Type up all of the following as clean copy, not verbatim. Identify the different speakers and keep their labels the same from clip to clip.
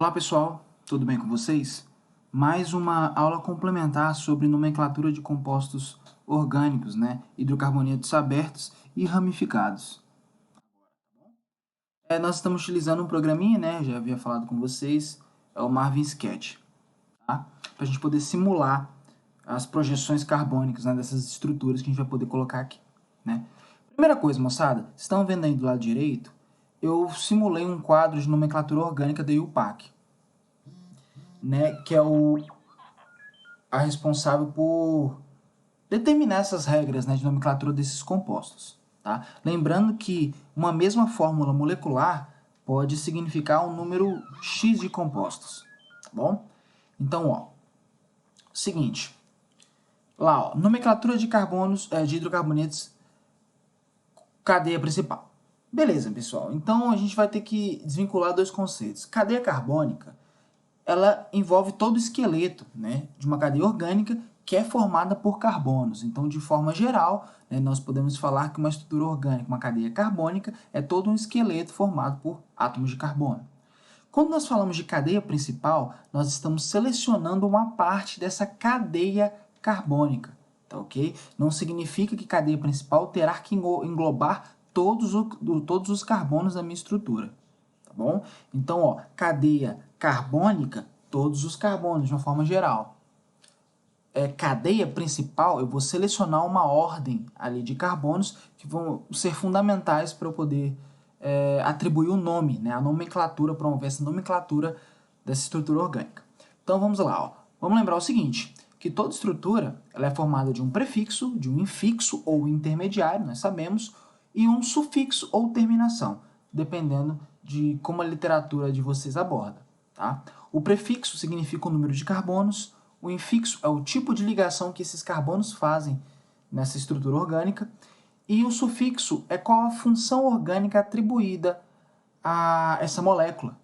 Speaker 1: Olá pessoal, tudo bem com vocês? Mais uma aula complementar sobre nomenclatura de compostos orgânicos, hidrocarbonetos abertos e ramificados. Nós estamos utilizando um programinha, já havia falado com vocês, é o Marvin Sketch, tá? Para a gente poder simular as projeções carbônicas, dessas estruturas que a gente vai poder colocar aqui, né? Primeira coisa, moçada, vocês estão vendo aí do lado direito, eu simulei um quadro de nomenclatura orgânica da IUPAC, que é a responsável por determinar essas regras, de nomenclatura desses compostos. Tá? Lembrando que uma mesma fórmula molecular pode significar um número X de compostos. Tá bom? Então, seguinte. Lá, nomenclatura de carbonos, de hidrocarbonetos, cadeia principal. Beleza, pessoal. Então, a gente vai ter que desvincular dois conceitos. Cadeia carbônica, ela envolve todo o esqueleto, de uma cadeia orgânica que é formada por carbonos. Então, de forma geral, nós podemos falar que uma estrutura orgânica, uma cadeia carbônica, é todo um esqueleto formado por átomos de carbono. Quando nós falamos de cadeia principal, nós estamos selecionando uma parte dessa cadeia carbônica, tá ok? Não significa que cadeia principal terá que englobar todos os carbonos da minha estrutura, tá bom? Então, cadeia carbônica, todos os carbonos, de uma forma geral. Cadeia principal, eu vou selecionar uma ordem ali de carbonos que vão ser fundamentais para eu poder atribuir o nome, a nomenclatura, promover essa nomenclatura dessa estrutura orgânica. Então, vamos lá. Vamos lembrar o seguinte, que toda estrutura ela é formada de um prefixo, de um infixo ou intermediário, nós sabemos, e um sufixo ou terminação, dependendo de como a literatura de vocês aborda. Tá? O prefixo significa o número de carbonos, o infixo é o tipo de ligação que esses carbonos fazem nessa estrutura orgânica, e o sufixo é qual a função orgânica atribuída a essa molécula,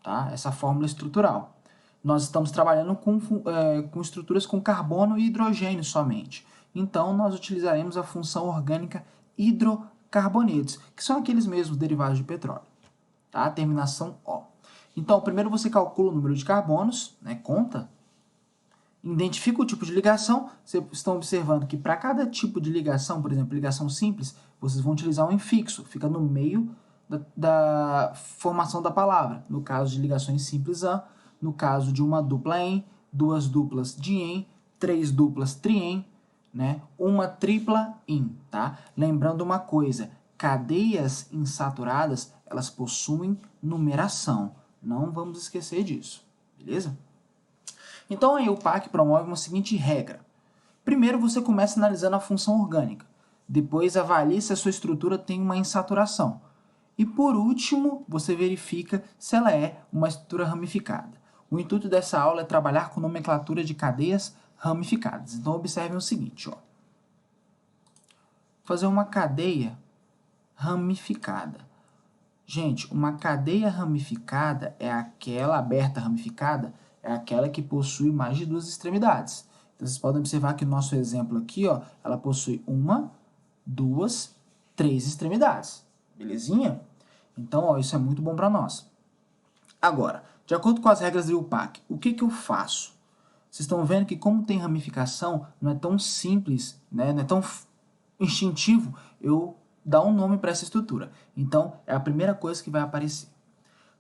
Speaker 1: tá? Essa fórmula estrutural. Nós estamos trabalhando com estruturas com carbono e hidrogênio somente. Então, nós utilizaremos a função orgânica hidrocarbonetos, que são aqueles mesmos derivados de petróleo. Tá? Terminação O. Então, primeiro você calcula o número de carbonos, conta, identifica o tipo de ligação. Vocês estão observando que para cada tipo de ligação, por exemplo, ligação simples, vocês vão utilizar um infixo, fica no meio da formação da palavra. No caso de ligações simples AN, no caso de uma dupla EN, duas duplas DIEN, três duplas TRIEN, uma tripla IN. Tá? Lembrando uma coisa, cadeias insaturadas, elas possuem numeração. Não vamos esquecer disso, beleza? Então a IUPAC promove uma seguinte regra. Primeiro você começa analisando a função orgânica, depois avalie se a sua estrutura tem uma insaturação, e por último você verifica se ela é uma estrutura ramificada. O intuito dessa aula é trabalhar com nomenclatura de cadeias ramificadas. Então observem o seguinte, fazer uma cadeia ramificada. Gente, uma cadeia ramificada é aquela aberta ramificada, é aquela que possui mais de duas extremidades. Então, vocês podem observar que no nosso exemplo aqui, ela possui uma, duas, três extremidades. Belezinha? Então, isso é muito bom para nós. Agora, de acordo com as regras do IUPAC, o que eu faço? Vocês estão vendo que como tem ramificação, não é tão simples, não é tão instintivo eu dar um nome para essa estrutura. Então, é a primeira coisa que vai aparecer.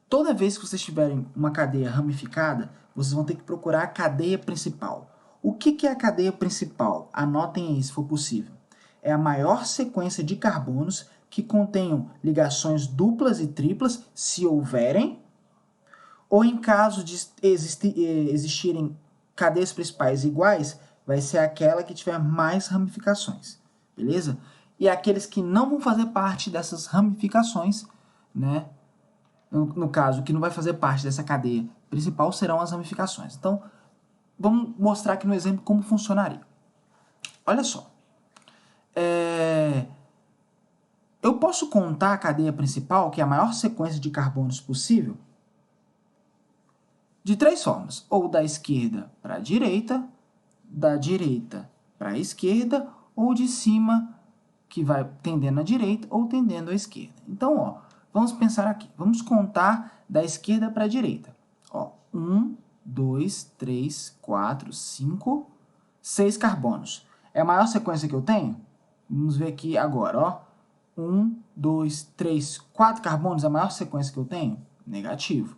Speaker 1: Toda vez que vocês tiverem uma cadeia ramificada, vocês vão ter que procurar a cadeia principal. O que é a cadeia principal? Anotem aí, se for possível. É a maior sequência de carbonos que contenham ligações duplas e triplas, se houverem, ou em caso de existirem cadeias principais iguais, vai ser aquela que tiver mais ramificações, beleza? E aqueles que não vão fazer parte dessas ramificações, no caso, que não vai fazer parte dessa cadeia principal serão as ramificações. Então, vamos mostrar aqui no exemplo como funcionaria. Olha só. Eu posso contar a cadeia principal, que é a maior sequência de carbonos possível, de três formas. Ou da esquerda para a direita, da direita para a esquerda, ou de cima, que vai tendendo à direita ou tendendo à esquerda. Então, vamos pensar aqui. Vamos contar da esquerda para a direita. 1, 2, 3, 4, 5, 6 carbonos. É a maior sequência que eu tenho? Vamos ver aqui agora, ó. 1, 2, 3, 4 carbonos é a maior sequência que eu tenho? Negativo.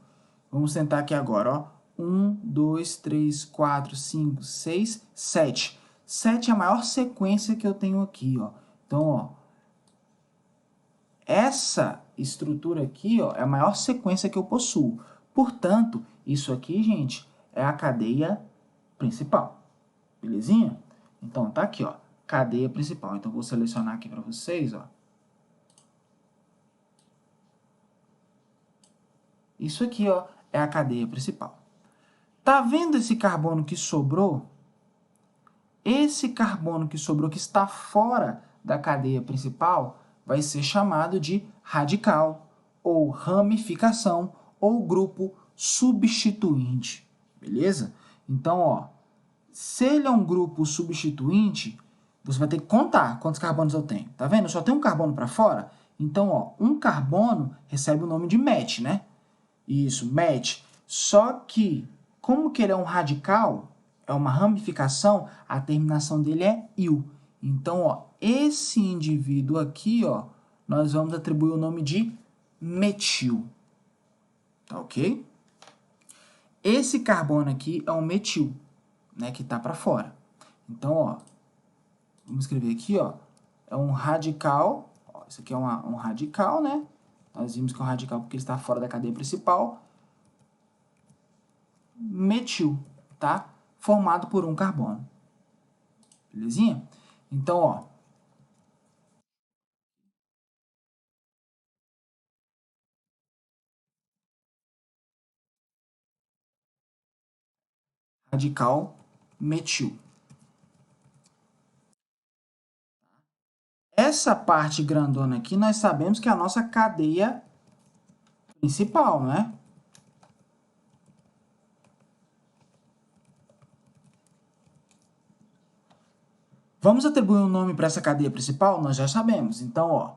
Speaker 1: Vamos tentar aqui agora, ó. 1, 2, 3, 4, 5, 6, 7. 7 é a maior sequência que eu tenho aqui, ó. Então, ó, essa estrutura aqui, ó, é a maior sequência que eu possuo. Portanto, isso aqui, gente, é a cadeia principal. Belezinha? Então, tá aqui, ó, cadeia principal. Então, vou selecionar aqui para vocês, ó. Isso aqui, ó, é a cadeia principal. Tá vendo esse carbono que sobrou? Esse carbono que sobrou, que está fora da cadeia principal, vai ser chamado de radical, ou ramificação, ou grupo substituinte. Beleza? Então, ó, se ele é um grupo substituinte, você vai ter que contar quantos carbonos eu tenho. Tá vendo? Eu só tenho um carbono para fora. Então, ó, um carbono recebe o nome de match, né? Isso, match. Só que, como que ele é um radical, é uma ramificação, a terminação dele é -il. Então, ó, esse indivíduo aqui, ó, nós vamos atribuir o nome de metil. Tá ok? Esse carbono aqui é um metil, né, que tá para fora. Então, ó, vamos escrever aqui, ó, é um radical, ó, isso aqui é um radical, né? Nós vimos que é um radical porque ele está fora da cadeia principal. Metil, tá? Formado por um carbono. Belezinha? Então, ó, radical metil. Essa parte grandona aqui, nós sabemos que é a nossa cadeia principal, né? Vamos atribuir um nome para essa cadeia principal? Nós já sabemos. Então, ó,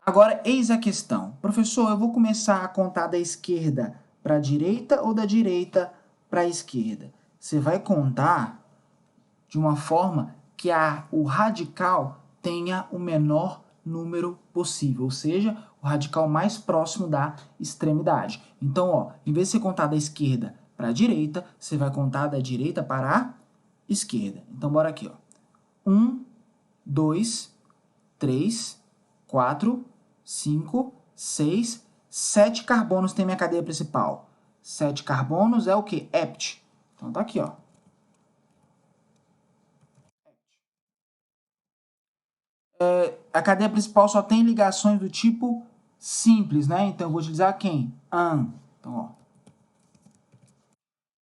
Speaker 1: agora, eis a questão. Professor, eu vou começar a contar da esquerda para a direita ou da direita para a esquerda? Você vai contar de uma forma que o radical tenha o menor número possível, ou seja, o radical mais próximo da extremidade. Então, ó, em vez de você contar da esquerda para a direita, você vai contar da direita para a esquerda. Então, bora aqui, ó. 1, 2, 3, 4, 5, 6, 7 carbonos tem minha cadeia principal. 7 carbonos é o quê? Hept. Então tá aqui, ó. A cadeia principal só tem ligações do tipo simples, né? Então eu vou utilizar quem? An. Então, ó.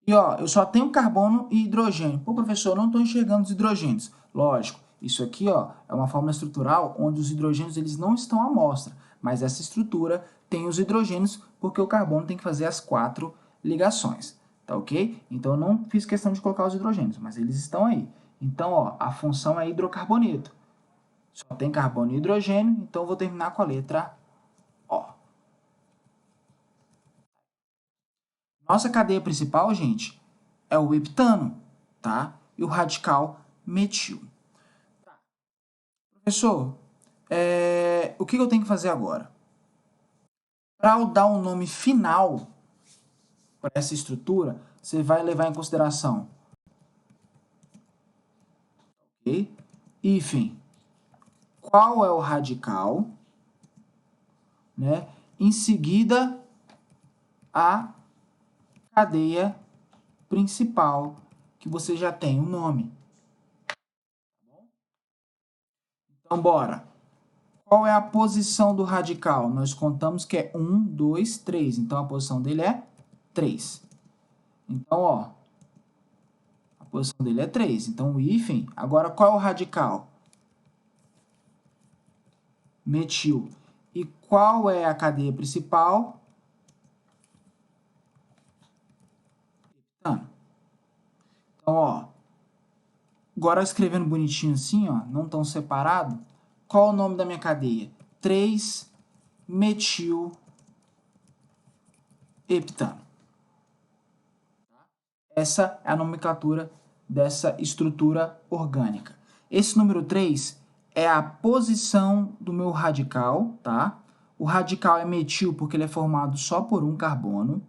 Speaker 1: E ó, eu só tenho carbono e hidrogênio. Pô, professor, eu não estou enxergando os hidrogênios. Lógico, isso aqui, ó, é uma fórmula estrutural onde os hidrogênios eles não estão à mostra, mas essa estrutura tem os hidrogênios porque o carbono tem que fazer as 4 ligações, tá ok? Então eu não fiz questão de colocar os hidrogênios, mas eles estão aí. Então, ó, a função é hidrocarboneto. Só tem carbono e hidrogênio, então eu vou terminar com a letra O. Nossa cadeia principal, gente, é o heptano, tá? E o radical metil. Professor, o que eu tenho que fazer agora? Para eu dar um nome final para essa estrutura, você vai levar em consideração, ok? Hífen, qual é o radical, né? Em seguida, a cadeia principal, que você já tem um nome. Então, bora. Qual é a posição do radical? Nós contamos que é 1, 2, 3. Então, a posição dele é 3. Então, ó, a posição dele é 3. Então, o hífen. Agora, qual é o radical? Metil. E qual é a cadeia principal? Heptano. Então, ó, agora escrevendo bonitinho assim, ó, não tão separado, qual é o nome da minha cadeia? 3-metil heptano. Essa é a nomenclatura dessa estrutura orgânica. Esse número 3 é a posição do meu radical, tá? O radical é metil porque ele é formado só por um carbono.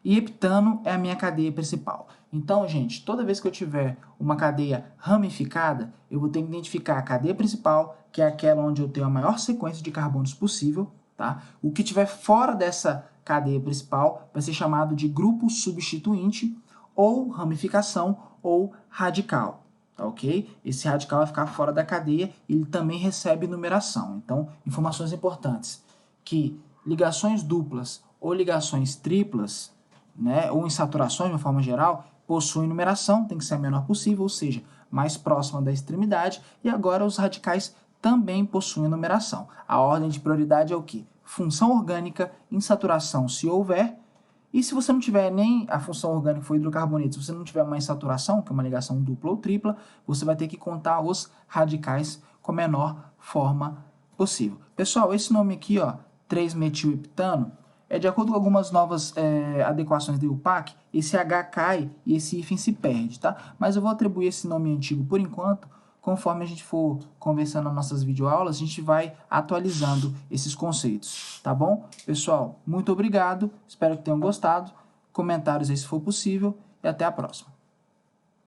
Speaker 1: E heptano é a minha cadeia principal. Então, gente, toda vez que eu tiver uma cadeia ramificada, eu vou ter que identificar a cadeia principal, que é aquela onde eu tenho a maior sequência de carbonos possível, tá? O que estiver fora dessa cadeia principal vai ser chamado de grupo substituinte, ou ramificação, ou radical, tá ok? Esse radical vai ficar fora da cadeia e ele também recebe numeração. Então, informações importantes, que ligações duplas ou ligações triplas, né, ou insaturações de uma forma geral, possuem numeração, tem que ser a menor possível, ou seja, mais próxima da extremidade, e agora os radicais também possuem numeração. A ordem de prioridade é o quê? Função orgânica, insaturação se houver, e se você não tiver nem a função orgânica foi hidrocarboneto, se você não tiver uma insaturação, que é uma ligação dupla ou tripla, você vai ter que contar os radicais com a menor forma possível. Pessoal, esse nome aqui, ó, 3-metilheptano, é de acordo com algumas novas adequações da IUPAC, esse H cai e esse hífen se perde, tá? Mas eu vou atribuir esse nome antigo por enquanto. Conforme a gente for conversando nas nossas videoaulas, a gente vai atualizando esses conceitos, tá bom? Pessoal, muito obrigado, espero que tenham gostado. Comentários aí se for possível e até a próxima.